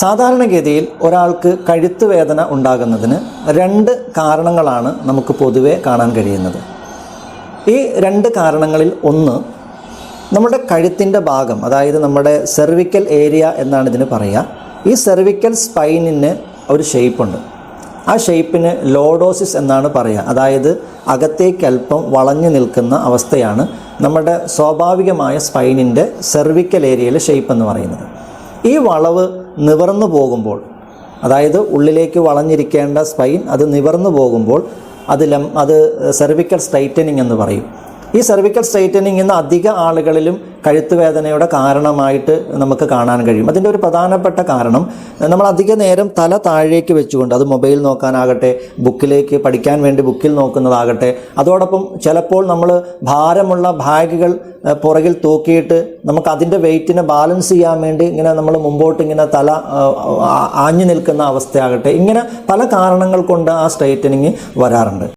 സാധാരണഗതിയിൽ ഒരാൾക്ക് കഴുത്ത് വേദന ഉണ്ടാകുന്നതിന് 2 കാരണങ്ങളാണ് നമുക്ക് പൊതുവെ കാണാൻ കഴിയുന്നത്. ഈ 2 കാരണങ്ങളിൽ ഒന്ന്, നമ്മുടെ കഴുത്തിൻ്റെ ഭാഗം, അതായത് നമ്മുടെ സെർവിക്കൽ ഏരിയ എന്നാണ് ഇതിന് പറയുക. ഈ സെർവിക്കൽ സ്പൈനിന് ഒരു ഷേപ്പുണ്ട്. ആ ഷേപ്പിന് ലോഡോസിസ് എന്നാണ് പറയുക. അതായത് അകത്തേക്ക് അല്പം വളഞ്ഞു നിൽക്കുന്ന അവസ്ഥയാണ് നമ്മുടെ സ്വാഭാവികമായ സ്പൈനിൻ്റെ സെർവിക്കൽ ഏരിയയിലെ ഷേപ്പ് എന്ന് പറയുന്നത്. ഈ വളവ് നിവർന്നു പോകുമ്പോൾ, അതായത് ഉള്ളിലേക്ക് വളഞ്ഞിരിക്കേണ്ട സ്പൈൻ അത് നിവർന്നു പോകുമ്പോൾ അത് സെർവിക്കൽ സ്ട്രൈറ്റനിങ് എന്ന് പറയും. ഈ സെർവിക്കൽ സ്ട്രൈറ്റനിങ് ഇന്ന് അധിക ആളുകളിലും കഴുത്ത് വേദനയുടെ കാരണമായിട്ട് നമുക്ക് കാണാൻ കഴിയും. അതിൻ്റെ ഒരു പ്രധാനപ്പെട്ട കാരണം, നമ്മൾ അധിക നേരം തല താഴേക്ക് വെച്ചുകൊണ്ട്, അത് മൊബൈൽ നോക്കാനാകട്ടെ, ബുക്കിലേക്ക് പഠിക്കാൻ വേണ്ടി ബുക്കിൽ നോക്കുന്നതാകട്ടെ, അതോടൊപ്പം ചിലപ്പോൾ നമ്മൾ ഭാരമുള്ള ബാഗുകൾ പുറകിൽ തൂക്കിയിട്ട് നമുക്ക് അതിൻ്റെ വെയിറ്റിനെ ബാലൻസ് ചെയ്യാൻ വേണ്ടി ഇങ്ങനെ നമ്മൾ മുമ്പോട്ട് ഇങ്ങനെ തല ആഞ്ഞു നിൽക്കുന്ന അവസ്ഥയാകട്ടെ, ഇങ്ങനെ പല കാരണങ്ങൾ കൊണ്ട് ആ സ്ട്രൈറ്റനിങ് വരാറുണ്ട്.